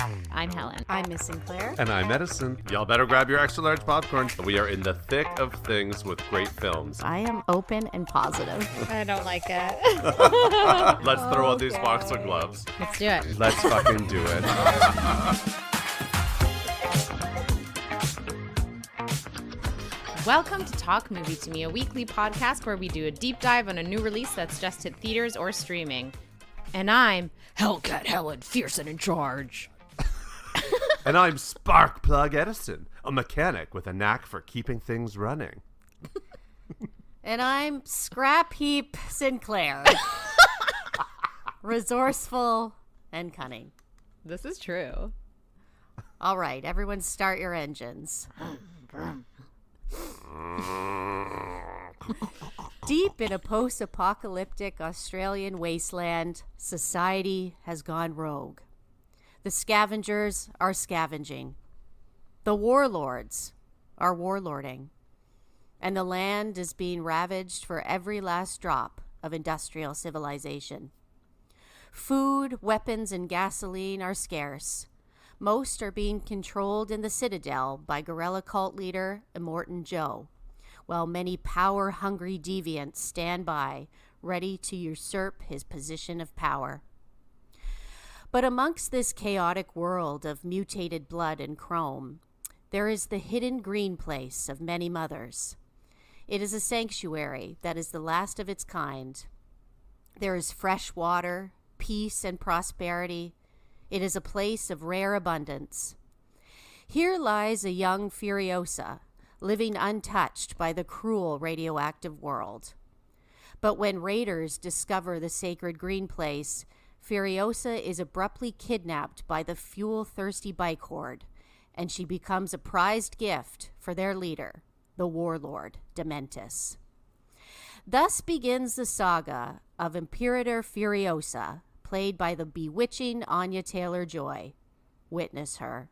I'm Helen. I'm Miss Sinclair. And I'm Edison. Y'all better grab your extra large popcorn. We are in the thick of things with great films. I am open and positive. I don't like it. Let's throw on these boxing gloves. Let's do it. Let's fucking do it. Welcome to Talk Movie to Me, a weekly podcast where we do a deep dive on a new release that's just hit theaters or streaming. And I'm Hellcat Helen, fierce and in charge. And I'm Sparkplug Edison, a mechanic with a knack for keeping things running. And I'm Scrapheap Sinclair. Resourceful and cunning. This is true. All right, everyone start your engines. Deep in a post-apocalyptic Australian wasteland, society has gone rogue. The scavengers are scavenging. The warlords are warlording. And the land is being ravaged for every last drop of industrial civilization. Food, weapons, and gasoline are scarce. Most are being controlled in the Citadel by guerrilla cult leader Immortan Joe, while many power-hungry deviants stand by, ready to usurp his position of power. But amongst this chaotic world of mutated blood and chrome, there is the hidden green place of many mothers. It is a sanctuary that is the last of its kind. There is fresh water, peace, and prosperity. It is a place of rare abundance. Here lies a young Furiosa, living untouched by the cruel radioactive world. But when raiders discover the sacred green place, Furiosa is abruptly kidnapped by the fuel-thirsty bike horde, and she becomes a prized gift for their leader, the warlord Dementus. Thus begins the saga of Imperator Furiosa, played by the bewitching Anya Taylor-Joy. Witness her.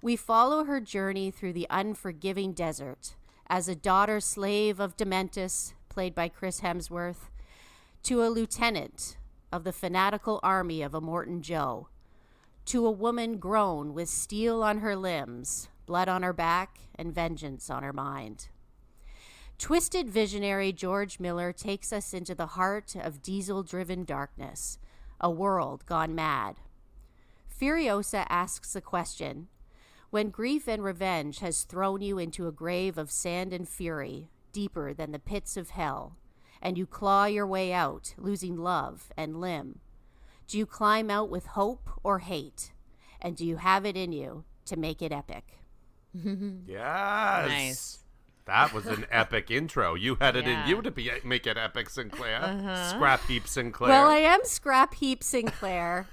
We follow her journey through the unforgiving desert as a daughter slave of Dementus, played by Chris Hemsworth, to a lieutenant of the fanatical army of Immortan Joe, to a woman grown with steel on her limbs, blood on her back, and vengeance on her mind. Twisted visionary George Miller takes us into the heart of diesel-driven darkness, a world gone mad. Furiosa asks the question, when grief and revenge has thrown you into a grave of sand and fury, deeper than the pits of hell, and you claw your way out, losing love and limb, do you climb out with hope or hate? And do you have it in you to make it epic? Yes. Nice. That was an epic intro. You had it Yeah. in you to make it epic, Sinclair. Scrapheap Sinclair. Well, I am Scrapheap Sinclair.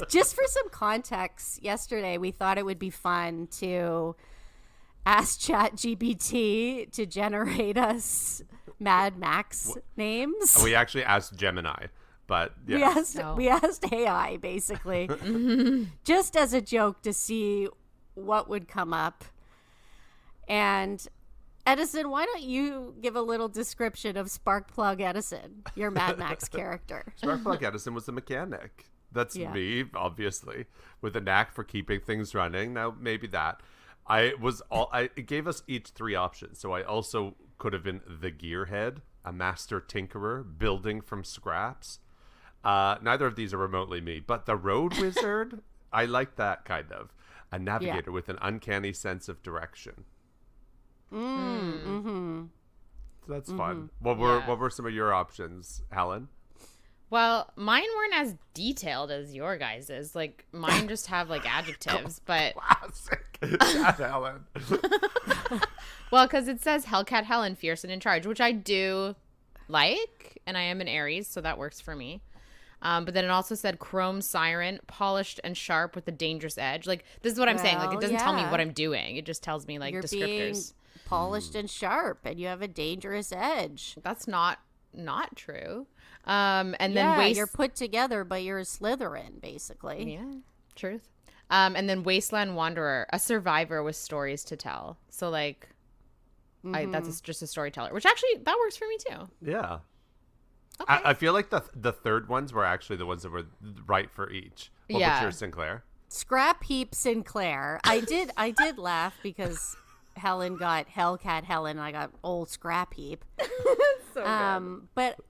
Just for some context, yesterday we thought it would be fun to ask ChatGPT to generate us Mad Max names. We actually asked Gemini, but yeah. We asked AI, basically, just as a joke to see what would come up. And Edison, why don't you give a little description of Sparkplug Edison, your Mad Max character? Sparkplug Edison was a mechanic. That's me, obviously, with a knack for keeping things running. Now, maybe that. It gave us each three options. So I also could have been the gearhead, a master tinkerer, building from scraps. Neither of these are remotely me, but the road wizard, I like that kind of. A navigator with an uncanny sense of direction. So that's fun. What were some of your options, Helen? Well, mine weren't as detailed as your guys's. Like, mine just have, like, adjectives, but... Classic. Chat Helen. Well, because it says Hellcat Helen, fierce and in charge, which I do like, and I am an Aries, so that works for me. But then it also said chrome siren, polished and sharp with a dangerous edge. Like, this is what I'm saying. Like, it doesn't tell me what I'm doing. It just tells me, like, You're descriptors. being polished and sharp, and you have a dangerous edge. That's not true. And then you're put together, but you're a Slytherin, basically. Yeah, truth. And then Wasteland Wanderer, a survivor with stories to tell. So, like, that's just a storyteller, which actually, that works for me, too. Yeah. Okay. I feel like the third ones were actually the ones that were right for each. What was your Sinclair? Scrapheap Sinclair. I did laugh because Helen got Hellcat Helen and I got old Scrapheap. So good. But,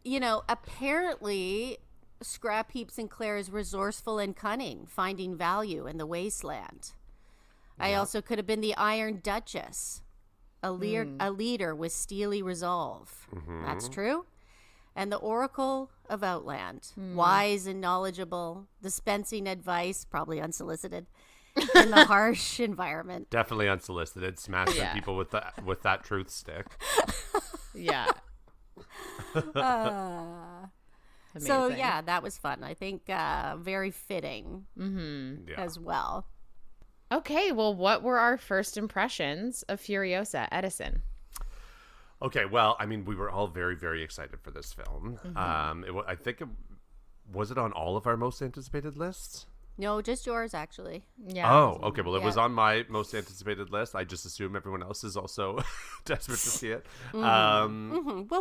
apparently Scrapheap Sinclair is resourceful and cunning, finding value in the wasteland. I also could have been the Iron Duchess, a leader with steely resolve. That's true. And the Oracle of Outland, wise and knowledgeable, dispensing advice, probably unsolicited, in the harsh environment. Definitely unsolicited, smashing people with that truth stick. Yeah. So, yeah, that was fun. I think very fitting as well. Okay, well, what were our first impressions of Furiosa, Edison? Okay, well, I mean, we were all very, very excited for this film. I think was it on all of our most anticipated lists? No, just yours, actually. Yeah. Oh, okay. Well, it was on my most anticipated list. I just assume everyone else is also desperate to see it. Well,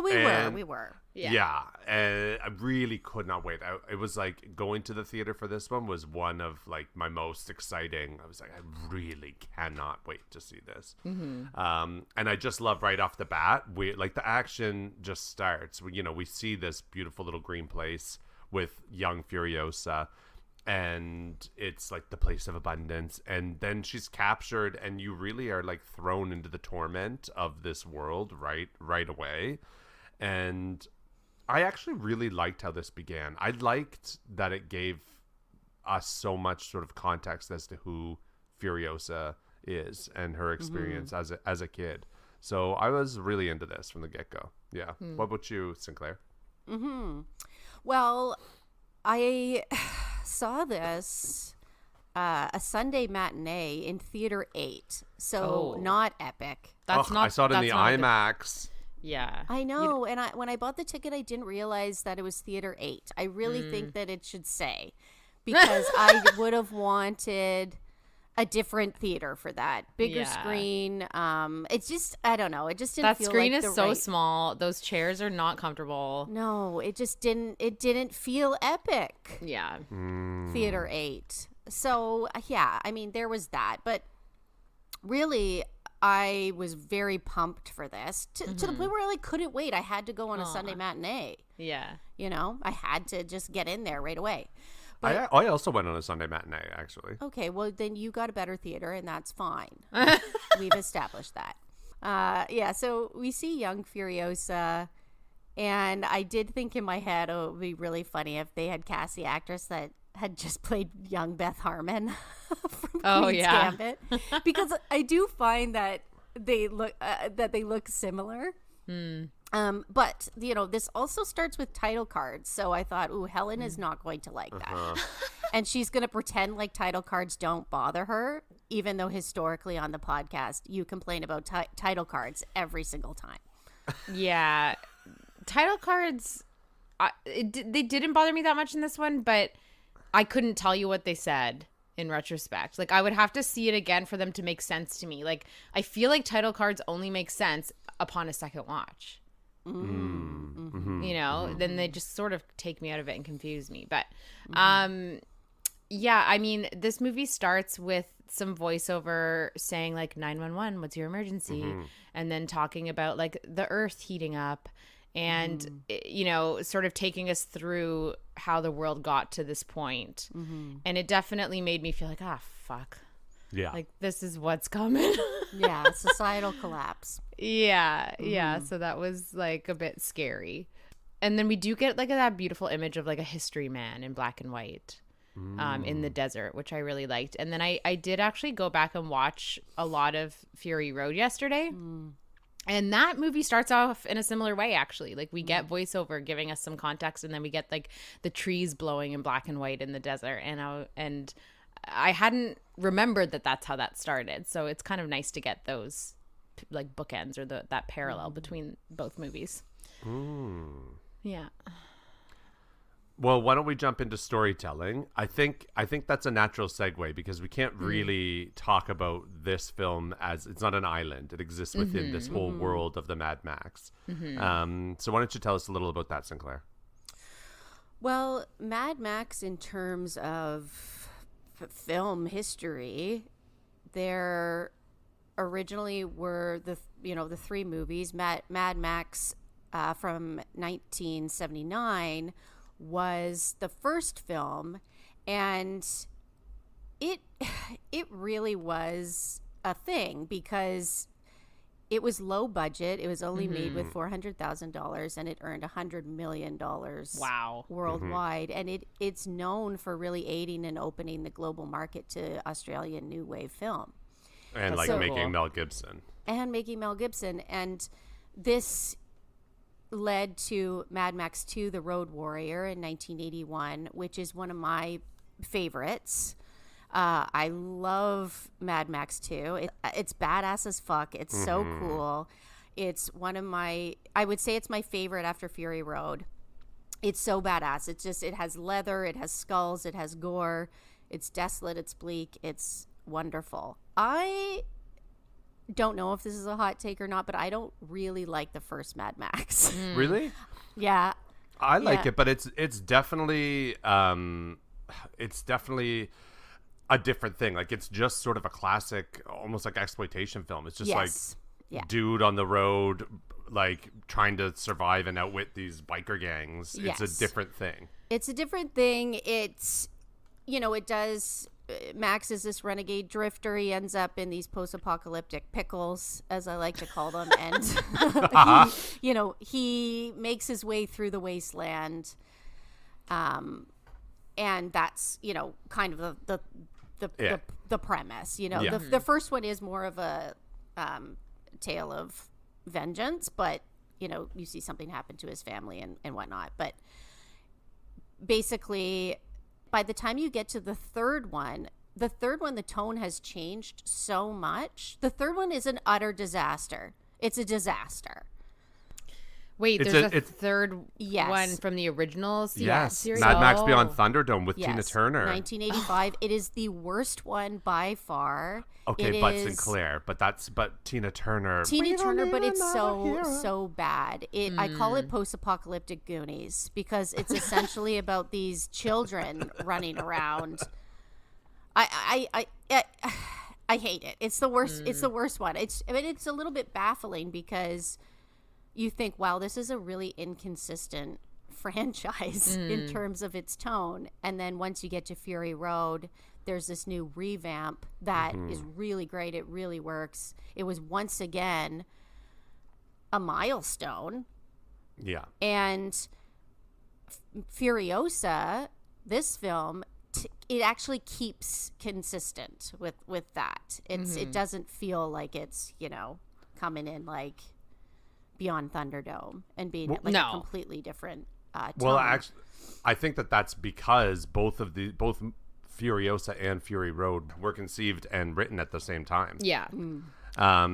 we were. Yeah. And I really could not wait. It was like going to the theater for this one was one of like my most exciting. I was like, I really cannot wait to see this. And I just love right off the bat, the action just starts. We see this beautiful little green place with young Furiosa. And it's like the place of abundance, and then she's captured, and you really are like thrown into the torment of this world right away. And I actually really liked how this began. I liked that it gave us so much sort of context as to who Furiosa is and her experience as a kid. So I was really into this from the get-go. Yeah. What about you, Sinclair? Well, I saw this a Sunday matinee in Theater 8, so not Epic. I saw it in the IMAX. Yeah, I know. And when I bought the ticket, I didn't realize that it was Theater 8. I really think that it should say, because I would have wanted a different theater for that bigger screen. It's just, I don't know, it just didn't feel screen like is so small. Those chairs are not comfortable. No, it just didn't feel epic. Theater 8. So I mean, there was that, but really I was very pumped for this to the point where I couldn't wait. I had to go on a Sunday matinee. I had to just get in there right away. But, I also went on a Sunday matinee, actually. Okay, well, then you got a better theater, and that's fine. We've established that. So we see young Furiosa, and I did think in my head, it would be really funny if they had cast the actress that had just played young Beth Harmon from Queen's Gambit. Because I do find that they look similar. But this also starts with title cards, so I thought, Helen is not going to like that. And she's going to pretend like title cards don't bother her, even though historically on the podcast you complain about title cards every single time. Yeah, title cards, they didn't bother me that much in this one, but I couldn't tell you what they said in retrospect. Like, I would have to see it again for them to make sense to me. Like, I feel like title cards only make sense upon a second watch. Then they just sort of take me out of it and confuse me. But I mean, this movie starts with some voiceover saying like 911, what's your emergency? And then talking about like the earth heating up and sort of taking us through how the world got to this point. And it definitely made me feel like, fuck. Yeah. Like, this is what's coming. Societal collapse. So that was like a bit scary. And then we do get like that beautiful image of like a history man in black and white in the desert, which I really liked. And then I did actually go back and watch a lot of Fury Road yesterday. And that movie starts off in a similar way, actually. Like, we get voiceover giving us some context, and then we get like the trees blowing in black and white in the desert. And I hadn't remembered that that's how that started. So it's kind of nice to get those like bookends or that parallel between both movies. Yeah. Well, why don't we jump into storytelling? I think that's a natural segue because we can't really talk about this film as it's not an island. It exists within this whole world of the Mad Max. So why don't you tell us a little about that, Sinclair? Well, Mad Max, in terms of film history, there originally were the three movies. Mad Max from 1979 was the first film, and it really was a thing because it was low budget. It was only made with $400,000, and it earned $100 million. Wow. Worldwide, and it's known for really aiding and opening the global market to Australian new wave film. And That's like so making cool. Mel Gibson. And this led to Mad Max 2: The Road Warrior in 1981, which is one of my favorites. I love Mad Max 2. It's badass as fuck. It's so cool. It's one of I would say it's my favorite after Fury Road. It's so badass. It has leather, it has skulls, it has gore. It's desolate, it's bleak, it's wonderful. I don't know if this is a hot take or not, but I don't really like the first Mad Max. Really? Yeah. I like Yeah. it, but it's definitely a different thing. Like, it's just sort of a classic, almost like exploitation film. It's just Yes. like Yeah. dude on the road, like trying to survive and outwit these biker gangs. Yes. It's a different thing. It's a different thing. It's, it does. Max is this renegade drifter. He ends up in these post-apocalyptic pickles, as I like to call them. And, he makes his way through the wasteland. And that's, kind of the premise. Yeah. The first one is more of a tale of vengeance, but, you see something happen to his family and whatnot. But basically, by the time you get to the third one, the tone has changed so much. The third one is an utter disaster. It's a disaster. Wait, It's there's a it's- third Yes. one from the original Yes. series? Mad Max Oh. Beyond Thunderdome with Yes. Tina Turner. 1985. It is the worst one by far. Okay, It but is Sinclair. But Tina Turner. Tina We don't Turner, need but it's another hero. so bad. I call it post-apocalyptic Goonies because it's essentially about these children running around. I hate it. It's the worst. It's the worst one. It's a little bit baffling because you think, wow, this is a really inconsistent franchise in terms of its tone. And then once you get to Fury Road, there's this new revamp that is really great. It really works. It was once again a milestone. Yeah. And Furiosa, this film, it actually keeps consistent with that. It doesn't feel like it's, coming in like Beyond Thunderdome and being like No. a completely different tone. Well, actually, I think that's because both Furiosa and Fury Road were conceived and written at the same time. Yeah.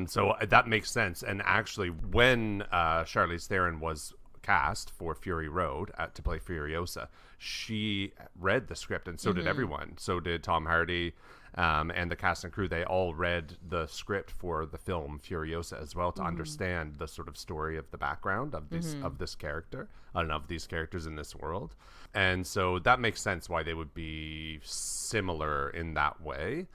So that makes sense. And actually, when Charlize Theron was cast for Fury Road to play Furiosa, she read the script, and so did everyone. So did Tom Hardy, and the cast and crew. They all read the script for the film Furiosa as well to understand the sort of story of the background of this character and of these characters in this world. And so that makes sense why they would be similar in that way.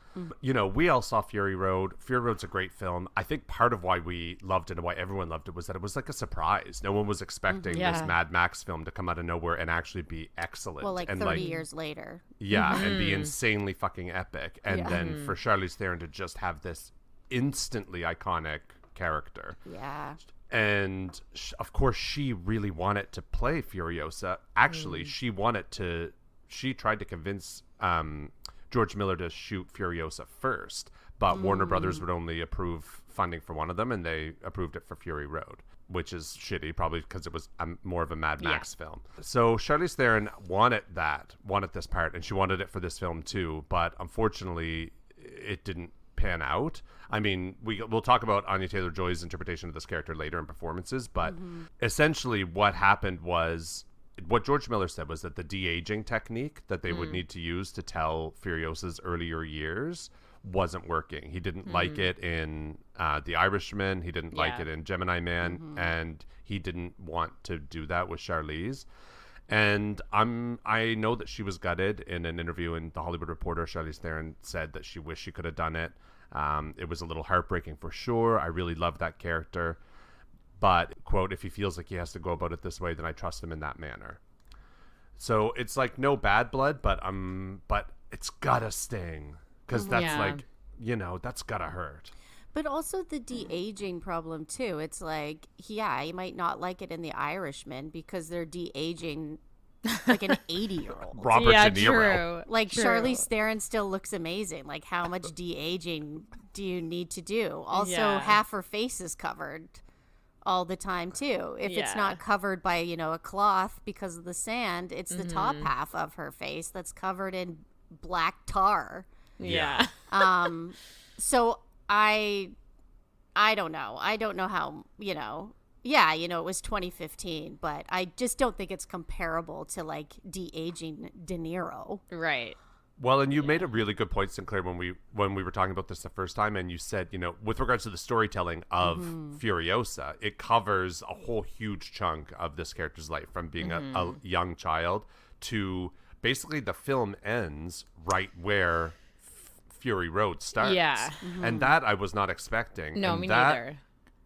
We all saw Fury Road. Fury Road's a great film. I think part of why we loved it and why everyone loved it was that it was like a surprise. No one was expecting this Mad Max film to come out of nowhere and actually be excellent. well, like and 30 years later. Yeah, and be insanely fucking epic. And then for Charlize Theron to just have this instantly iconic character. Yeah. And of course, she really wanted to play Furiosa. Actually, she tried to convince George Miller to shoot Furiosa first, but Warner Brothers would only approve funding for one of them, and they approved it for Fury Road, which is shitty, probably because it was more of a Mad Max film. So Charlize Theron wanted this part, and she wanted it for this film too, but unfortunately, it didn't pan out. I mean, we'll talk about Anya Taylor-Joy's interpretation of this character later in performances, but essentially what happened was, what George Miller said was that the de-aging technique that they would need to use to tell Furiosa's earlier years wasn't working. He didn't like it in The Irishman. He didn't like it in Gemini Man, and he didn't want to do that with Charlize. And I know that she was gutted in an interview in The Hollywood Reporter. Charlize Theron said that she wished she could have done it. It was a little heartbreaking for sure. I really loved that character. But, quote, if he feels like he has to go about it this way, then I trust him in that manner. So it's like no bad blood, but it's gotta sting. Because that's like, you know, that's gotta hurt. But also the de-aging problem, too. It's like, yeah, you might not like it in The Irishman because they're de-aging like an 80-year-old. Robert De Niro. True. Like, True. Charlize Theron still looks amazing. Like, how much de-aging do you need to do? Also, half her face is covered all the time, too. If it's not covered by, you know, a cloth because of the sand, it's the top half of her face that's covered in black tar. Yeah. So I don't know. I don't know how, you know. Yeah, you know, it was 2015, but I just don't think it's comparable to, like, de-aging De Niro. Right. Well, and you made a really good point, Sinclair, when we were talking about this the first time, and you said, you know, with regards to the storytelling of Furiosa, it covers a whole huge chunk of this character's life, from being a young child to basically the film ends right where Fury Road starts. Yeah. And that I was not expecting. No, and me that, neither.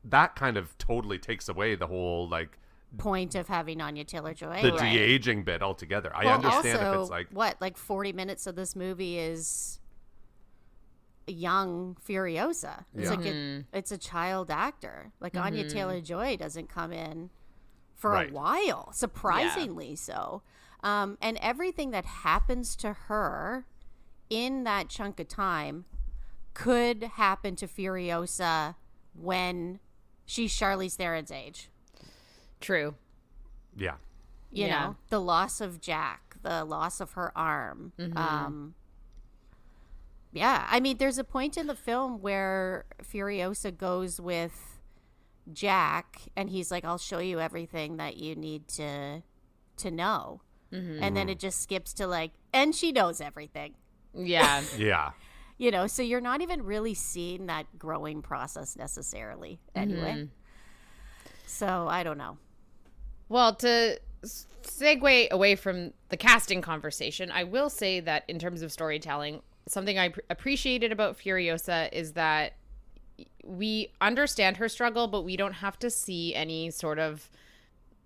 That kind of totally takes away the whole, like, Point of having Anya Taylor-Joy. the de-aging bit altogether. I understand also, if it's like... what, like 40 minutes of this movie is young Furiosa. It's like it's a child actor. Like Anya Taylor-Joy doesn't come in for a while, surprisingly so. And everything that happens to her in that chunk of time could happen to Furiosa when she's Charlize Theron's age. True. Yeah. You know, the loss of Jack, the loss of her arm. Yeah, I mean, there's a point in the film where Furiosa goes with Jack, and he's like, I'll show you everything that you need to know. And then it just skips to, like, and she knows everything. Yeah. Yeah. You know, so you're not even really seeing that growing process necessarily anyway. So I don't know. Well, to segue away from the casting conversation, I will say that in terms of storytelling, something I appreciated about Furiosa is that we understand her struggle, but we don't have to see any sort of,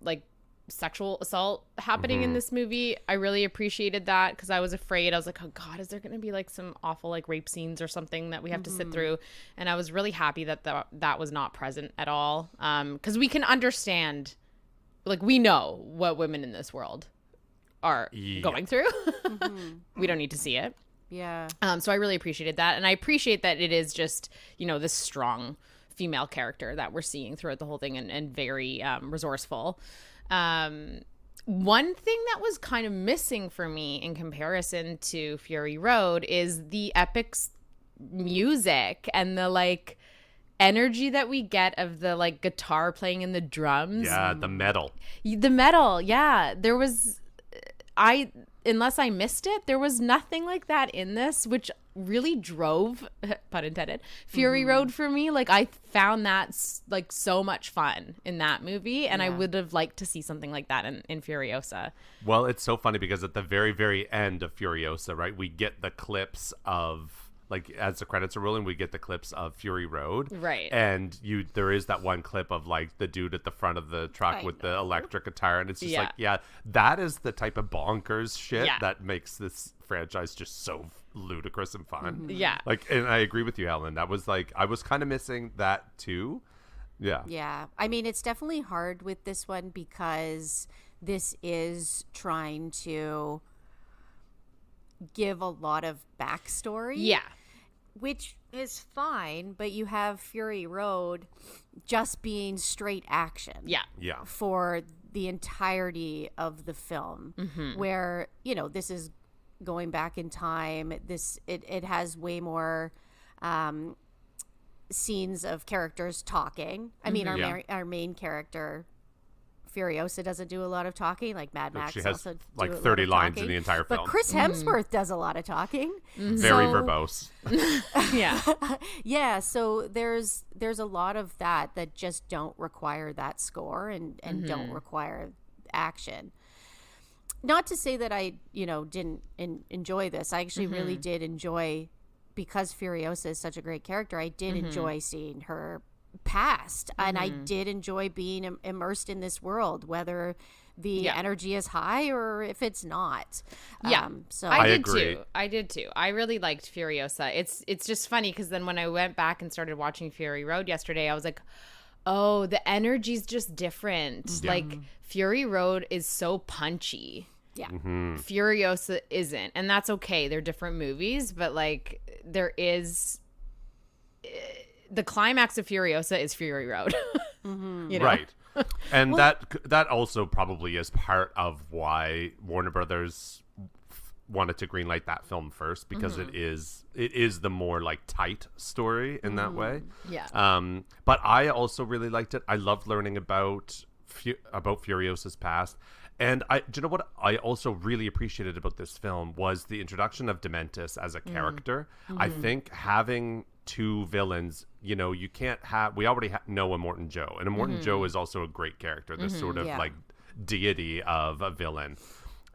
like, sexual assault happening in this movie. I really appreciated that because I was afraid. I was like, oh God, is there going to be like some awful like rape scenes or something that we have to sit through? And I was really happy that that was not present at all. Because we can understand, like, we know what women in this world are going through. We don't need to see it. Yeah. So I really appreciated that. And I appreciate that it is just, you know, this strong female character that we're seeing throughout the whole thing, and very resourceful. One thing that was kind of missing for me in comparison to Fury Road is the epic music and the like energy that we get of the like guitar playing in the drums. Yeah, the metal. The metal, yeah. There was, unless I missed it, there was nothing like that in this, which really drove, pun intended, Fury Road for me. Like, I found that like so much fun in that movie, and I would have liked to see something like that in Furiosa. Well, it's so funny because at the very, very end of Furiosa, right, we get the clips of, like, as the credits are rolling, we get the clips of Fury Road. Right. And there is that one clip of, like, the dude at the front of the truck with the electric guitar. And it's just like, yeah, that is the type of bonkers shit that makes this franchise just so ludicrous and fun. Yeah. Like, and I agree with you, Helen. That was, like, I was kind of missing that, too. Yeah. Yeah. I mean, it's definitely hard with this one because this is trying to give a lot of backstory. Yeah. Which is fine, but you have Fury Road just being straight action. Yeah. Yeah. For the entirety of the film, where, you know, this is going back in time. It has way more scenes of characters talking. I mean, our main character, Furiosa, doesn't do a lot of talking. Like Mad Max she has also like do a 30 lot of lines talking. in the entire film. But Chris Hemsworth does a lot of talking. Very verbose. Yeah. Yeah, so there's a lot of that just don't require that score and don't require action. not to say that I, didn't enjoy this. I actually really did enjoy, because Furiosa is such a great character, I did enjoy seeing her past, and I did enjoy being immersed in this world, whether the energy is high or if it's not. So I did agree. too. I did too. I really liked Furiosa. It's just funny because then when I went back and started watching Fury Road yesterday, I was like, oh, the energy's just different. Like Fury Road is so punchy. Yeah. Furiosa isn't, and that's okay. They're different movies, but like there is the climax of Furiosa is Fury Road. Right. And that also probably is part of why Warner Brothers wanted to greenlight that film first, because it is the more like tight story in that way. Yeah. But I also really liked it. I loved learning about Furiosa's past. And do you know what I also really appreciated about this film was the introduction of Dementis as a character. I think having two villains, you can't have. We already know Immortan Joe, and Immortan Joe is also a great character. This sort of like deity of a villain,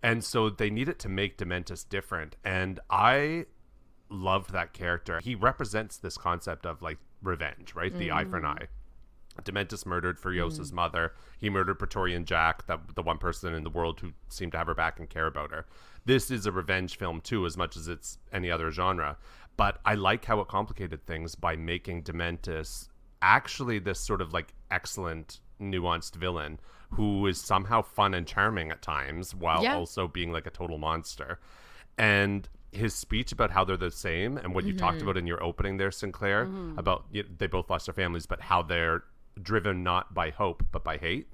and so they needed to make Dementis different. And I loved that character. He represents this concept of like revenge, right? The eye for an eye. Dementis murdered Furiosa's mother. He murdered Praetorian Jack, the one person in the world who seemed to have her back and care about her. This is a revenge film too, as much as it's any other genre. But I like how it complicated things by making Dementis actually this sort of like excellent, nuanced villain who is somehow fun and charming at times while also being like a total monster. And his speech about how they're the same, and what you talked about in your opening there, Sinclair, about they both lost their families, but how they're driven not by hope but by hate.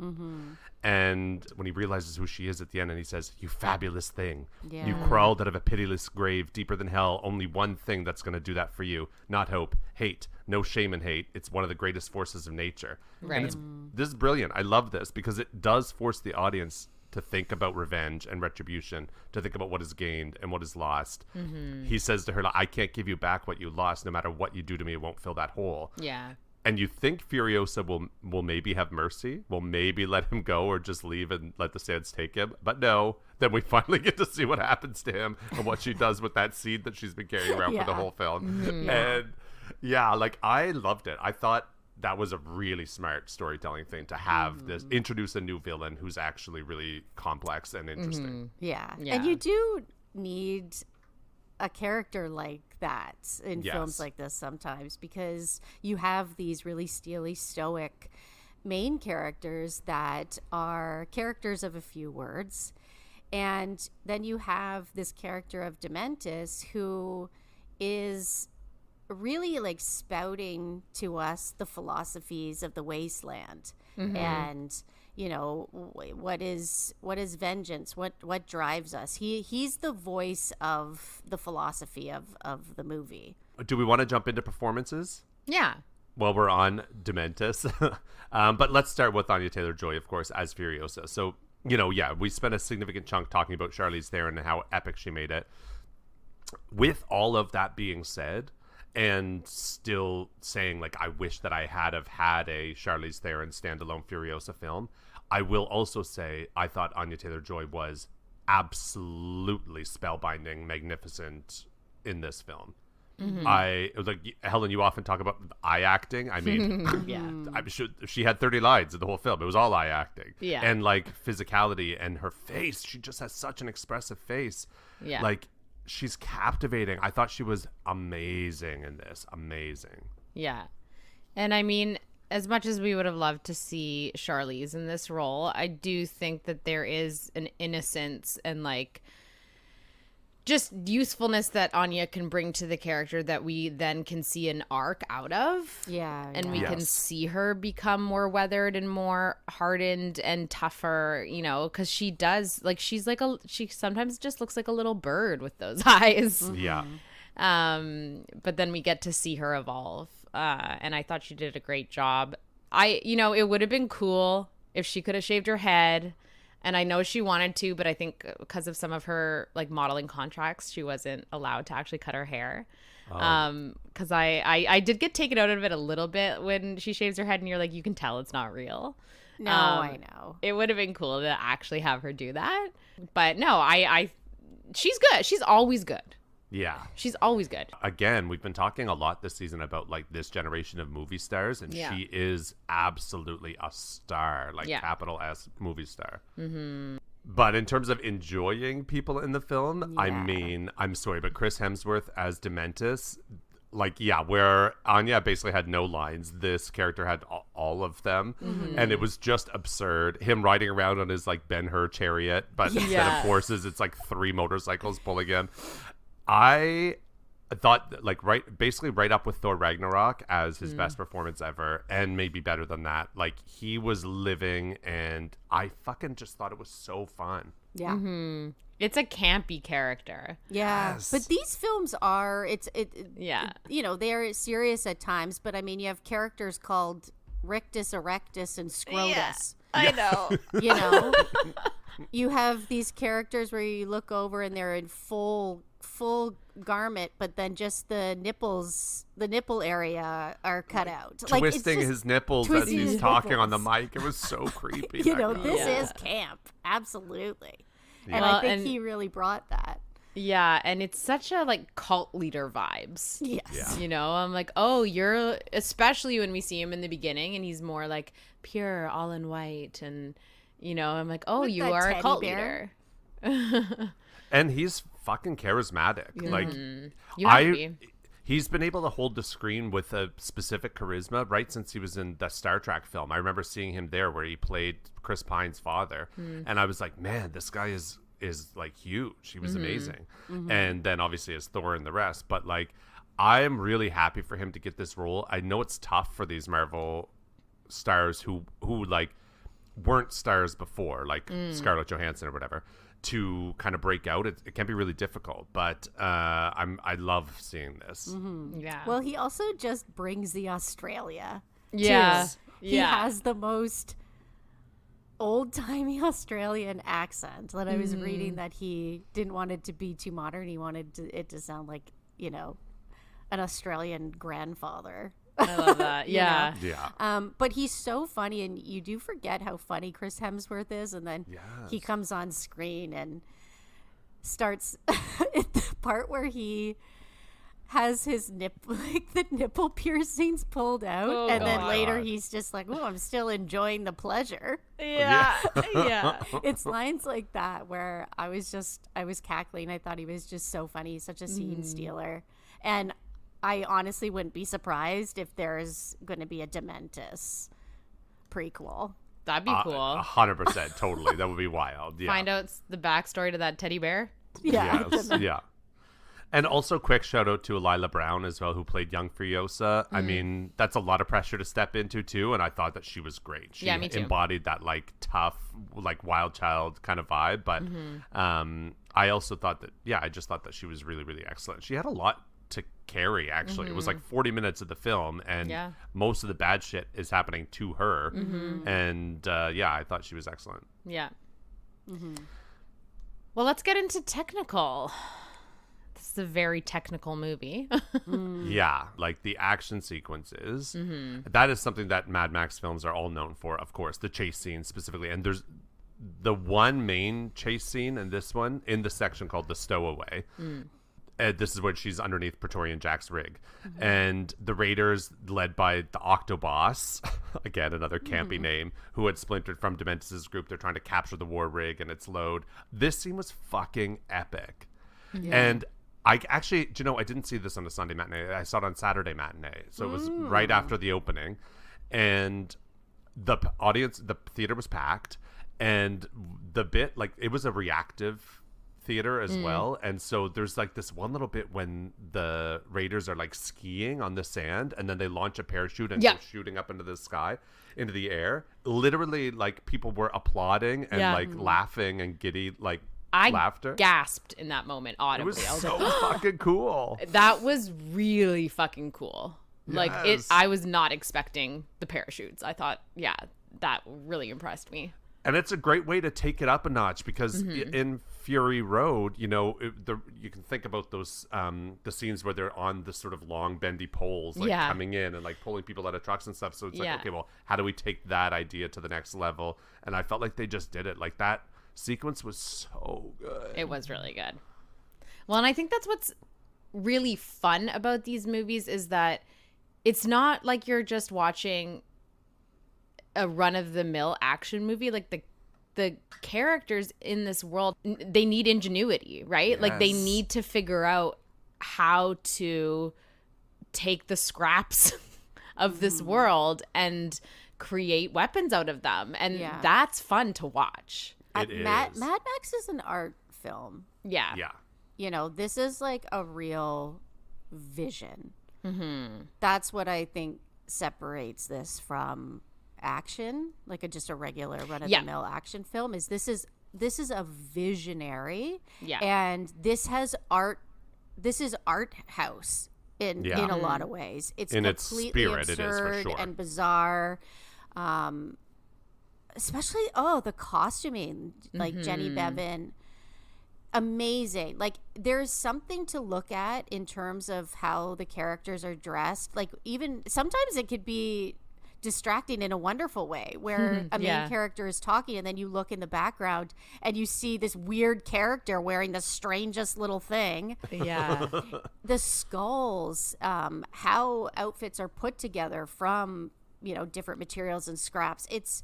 And when he realizes who she is at the end, and he says, "You fabulous thing, you crawled out of a pitiless grave deeper than hell. Only one thing that's going to do that for you: not hope, hate. No shame in hate. It's one of the greatest forces of nature." Right. And this is brilliant. I love this because it does force the audience to think about revenge and retribution, to think about what is gained and what is lost. He says to her, "I can't give you back what you lost. No matter what you do to me, it won't fill that hole." Yeah. And you think Furiosa will maybe have mercy, will maybe let him go or just leave and let the sands take him. But no, then we finally get to see what happens to him and what she does with that seed that she's been carrying around for the whole film. And like I loved it. I thought that was a really smart storytelling thing to have this, introduce a new villain who's actually really complex and interesting. Yeah. And you do need a character like that in films like this sometimes, because you have these really steely, stoic main characters that are characters of a few words, and then you have this character of Dementis who is really like spouting to us the philosophies of the wasteland, and what is vengeance, what drives us. He's the voice of the philosophy of the movie. Do we want to jump into performances? Yeah. Well, we're on Dementis. But let's start with Anya Taylor-Joy, of course, as Furiosa. So, we spent a significant chunk talking about Charlize Theron and how epic she made it. With all of that being said, and still saying, like, I wish that I had a Charlize Theron standalone Furiosa film, I will also say I thought Anya Taylor-Joy was absolutely spellbinding, magnificent in this film. I like, Helen, you often talk about eye acting. I mean, she had 30 lines in the whole film. It was all eye acting. Yeah. And like physicality, and her face, she just has such an expressive face. Yeah. Like, she's captivating. I thought she was amazing in this. Amazing. Yeah. And I mean, as much as we would have loved to see Charlize in this role, I do think that there is an innocence and like just usefulness that Anya can bring to the character that we then can see an arc out of. Yeah. And we can see her become more weathered and more hardened and tougher, because she does, like, she sometimes just looks like a little bird with those eyes. Yeah. But then we get to see her evolve. And I thought she did a great job. It would have been cool if she could have shaved her head. And I know she wanted to, but I think because of some of her like modeling contracts, she wasn't allowed to actually cut her hair. Because I did get taken out of it a little bit when she shaves her head, and you're like, you can tell it's not real. No, I know. It would have been cool to actually have her do that. But no, she's good. She's always good. Yeah. She's always good. Again, we've been talking a lot this season about like this generation of movie stars, and she is absolutely a star, like capital S movie star. Mm-hmm. But in terms of enjoying people in the film, I mean, I'm sorry, but Chris Hemsworth as Dementus, like, where Anya basically had no lines, this character had all of them. Mm-hmm. And it was just absurd. Him riding around on his like Ben-Hur chariot, but instead of horses, it's like 3 motorcycles pulling him. I thought like right up with Thor Ragnarok as his best performance ever, and maybe better than that. Like, he was living, and I fucking just thought it was so fun. Yeah. Mm-hmm. It's a campy character. Yeah. Yes. But these films are, you know, they're serious at times, but I mean, you have characters called Rictus, Erectus, and Scrotus. I know. You know, you have these characters where you look over and they're in full garment, but then just the nipple area are cut out. Twisting his nipples as he's talking on the mic. It was so creepy. You know, this is camp. Absolutely. Yeah. And I think he really brought that. Yeah, and it's such a like cult leader vibes. Yes. Yeah. You know, I'm like, oh, you're, especially when we see him in the beginning and he's more like pure, all in white, and you know, I'm like, oh, with you that are a teddy cult bear. leader. And he's fucking charismatic. Like, You have to be. He's been able to hold the screen with a specific charisma right since he was in the Star Trek film. I remember seeing him there where he played Chris Pine's father, and I was like, man, this guy is like huge. He was amazing. And then obviously as Thor and the rest, but like, I'm really happy for him to get this role. I know it's tough for these Marvel stars who like weren't stars before, like Scarlett Johansson or whatever, to kind of break out. It can be really difficult, but I love seeing this. Yeah. Well, he also just brings the Australia. Yeah. Too. He has the most old-timey Australian accent that I was reading, that he didn't want it to be too modern. He wanted it to sound like, you know, an Australian grandfather. I love that. Yeah. Yeah. But he's so funny, and you do forget how funny Chris Hemsworth is, and then he comes on screen and starts at the part where he has his the nipple piercings pulled out, and then later he's just like, oh, I'm still enjoying the pleasure. Yeah. It's lines like that where I was cackling. I thought he was just so funny. He's such a scene stealer. And I honestly wouldn't be surprised if there's going to be a Dementus prequel. That'd be cool. 100%. Totally. That would be wild. Yeah. Find out the backstory to that teddy bear. Yeah. Yes. Yeah. And also quick shout out to Lila Brown as well, who played young Furiosa. I mean, that's a lot of pressure to step into too, and I thought that she was great. She me too. embodied that like tough, like wild child kind of vibe. But I also thought that, I just thought that she was really, really excellent. She had a lot to carry, actually. It was like 40 minutes of the film, and most of the bad shit is happening to her. And I thought she was excellent. Yeah. Well, let's get into technical. This is a very technical movie. Yeah, like the action sequences. That is something that Mad Max films are all known for, of course, the chase scenes specifically. And there's the one main chase scene in this one in the section called the Stowaway. This is where she's underneath Praetorian Jack's rig. And the Raiders, led by the Octoboss, again, another campy name, who had splintered from Dementus' group, they're trying to capture the war rig and its load. This scene was fucking epic. And I actually, do you know, I didn't see this on a Sunday matinee. I saw it on Saturday matinee. So it was right after the opening. And the theater was packed. And the bit, like, it was a reactive theater as well, and so there's like this one little bit when the Raiders are like skiing on the sand, and then they launch a parachute and go shooting up into the sky, into the air. Literally, like, people were applauding and like laughing and giddy, like, laughter. I gasped in that moment audibly. It was I was so like, fucking cool. That was really fucking cool. Like, Yes. I was not expecting the parachutes. I thought, that really impressed me. And it's a great way to take it up a notch because in Fury Road, you know, you can think about those the scenes where they're on the sort of long bendy poles, like coming in and like pulling people out of trucks and stuff. So it's like, okay, well, how do we take that idea to the next level? And I felt like they just did it. Like that sequence was so good. It was really good. Well, and I think that's what's really fun about these movies is that it's not like you're just watching a run-of-the-mill action movie. Like the characters in this world, they need ingenuity, right? Yes. Like they need to figure out how to take the scraps of this world and create weapons out of them, and that's fun to watch. Mad Max is an art film. Yeah. You know, this is like a real vision. That's what I think separates this from action, like just a regular run-of-the-mill action film. This is a visionary, and this is art house in a lot of ways. It's in completely its spirit, absurd it is for sure. and bizarre. Especially the costuming, like Jenny Bevan, amazing. Like there's something to look at in terms of how the characters are dressed. Like even sometimes it could be distracting in a wonderful way where a main character is talking and then you look in the background and you see this weird character wearing the strangest little thing. The skulls, how outfits are put together from, you know, different materials and scraps. It's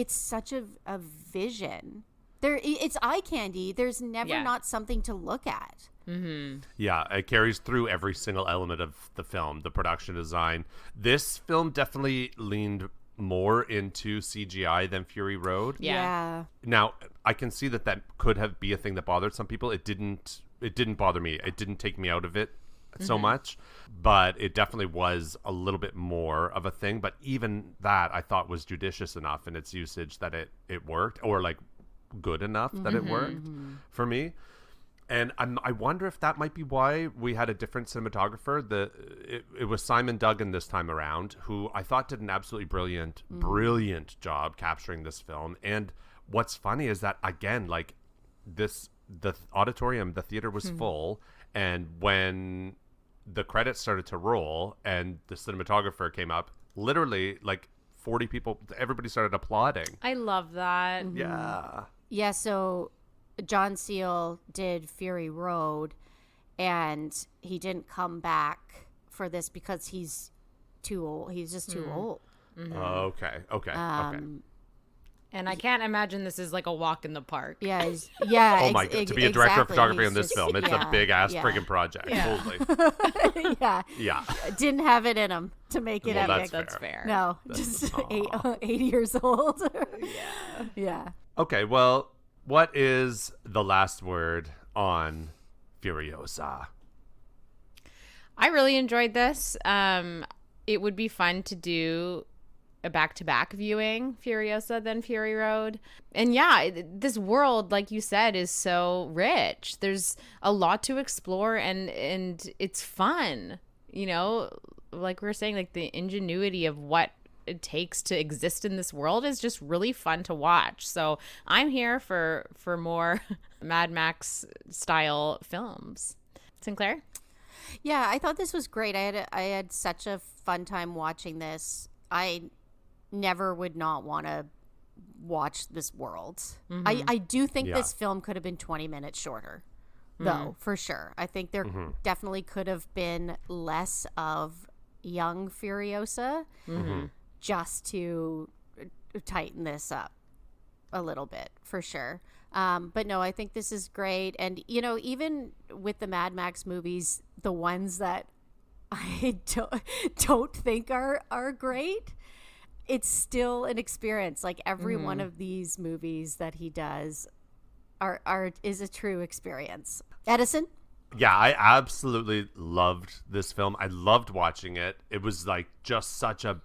such a vision. It's eye candy. There's never not something to look at. Yeah, it carries through every single element of the film, the production design. This film definitely leaned more into CGI than Fury Road. Yeah. Now, I can see that could be a thing that bothered some people. It didn't bother me. It didn't take me out of it so much, but it definitely was a little bit more of a thing. But even that I thought was judicious enough in its usage that it worked, or like good enough that it worked for me. And I wonder if that might be why we had a different cinematographer. It was Simon Duggan this time around, who I thought did an absolutely brilliant job capturing this film. And what's funny is that, again, like the auditorium, the theater was full. And when the credits started to roll and the cinematographer came up, literally like 40 people, everybody started applauding. I love that. Yeah, so John Seal did Fury Road, and he didn't come back for this because he's too old. He's just too old. Okay. And I can't imagine this is like a walk in the park. Yeah. Oh my God! To be a director of photography He's on this just- film, it's a big ass friggin' project. Totally. Yeah. Didn't have it in him to make it Well, epic. That's fair. No, just 8 years old. Yeah. Okay, well, what is the last word on Furiosa? I really enjoyed this. It would be fun to do a back-to-back viewing, Furiosa then Fury Road. And this world, like you said, is so rich. There's a lot to explore, and it's fun. You know, like we were saying, like the ingenuity of what it takes to exist in this world is just really fun to watch. So I'm here for more Mad Max style films. Sinclair? Yeah, I thought this was great. I had such a fun time watching this. I never would not want to watch this world. I do think this film could have been 20 minutes shorter, though, for sure. I think there definitely could have been less of young Furiosa just to tighten this up a little bit, for sure. But no, I think this is great. And, you know, even with the Mad Max movies, the ones that I don't think are great, it's still an experience. Like every one of these movies that he does is a true experience. Edison? Yeah, I absolutely loved this film. I loved watching it. It was like just such a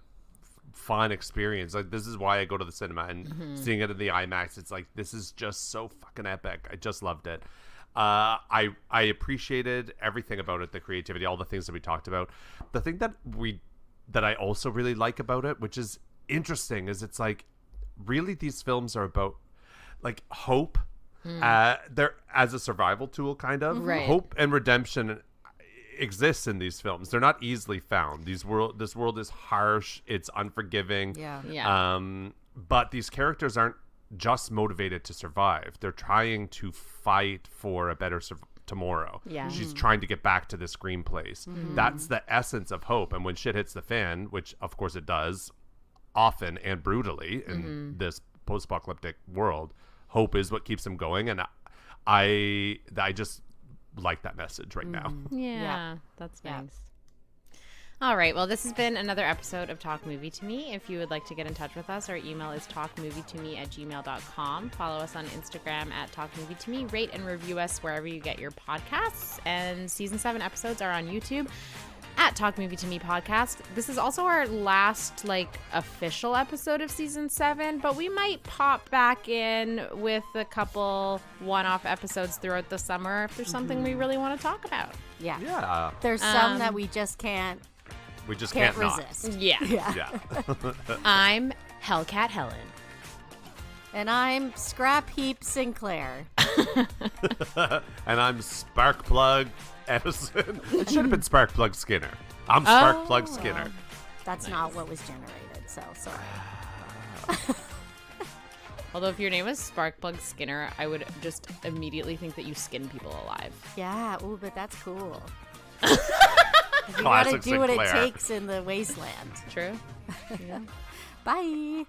fun experience. Like this is why I go to the cinema, and seeing it in the IMAX, it's like this is just so fucking epic. I just loved it. I appreciated everything about it, the creativity, all the things that we talked about. The thing that I also really like about it, which is interesting, is it's like really these films are about like hope. They're as a survival tool, kind of. Right. Hope and redemption exists in these films. They're not easily found. This world is harsh. It's unforgiving. Yeah. But these characters aren't just motivated to survive. They're trying to fight for a better tomorrow. Yeah. She's trying to get back to this green place. That's the essence of hope. And when shit hits the fan, which of course it does often and brutally in this post-apocalyptic world, hope is what keeps them going. And I just like that message right now. Yeah, that's nice. All right, well, this has been another episode of Talk Movie to Me. If you would like to get in touch with us, our email is talkmovietome@gmail.com. Follow us on Instagram at talkmovietome. Rate and review us wherever you get your podcasts. And season 7 episodes are on YouTube at Talk Movie to Me podcast. This is also our last official episode of season 7, but we might pop back in with a couple one-off episodes throughout the summer if there's something we really want to talk about. Yeah. There's some that we just can't. We just can't can't resist. not. Yeah. I'm Hellcat Helen. And I'm Scrapheap Sinclair. And I'm Sparkplug Edison. It should have been Sparkplug Skinner. I'm Sparkplug Skinner. That's not what was generated, so sorry. Although if your name was Sparkplug Skinner, I would just immediately think that you skin people alive. Yeah, ooh, but that's cool. You gotta Classic do what it Sinclair. takes in the wasteland. True? Yeah. Bye.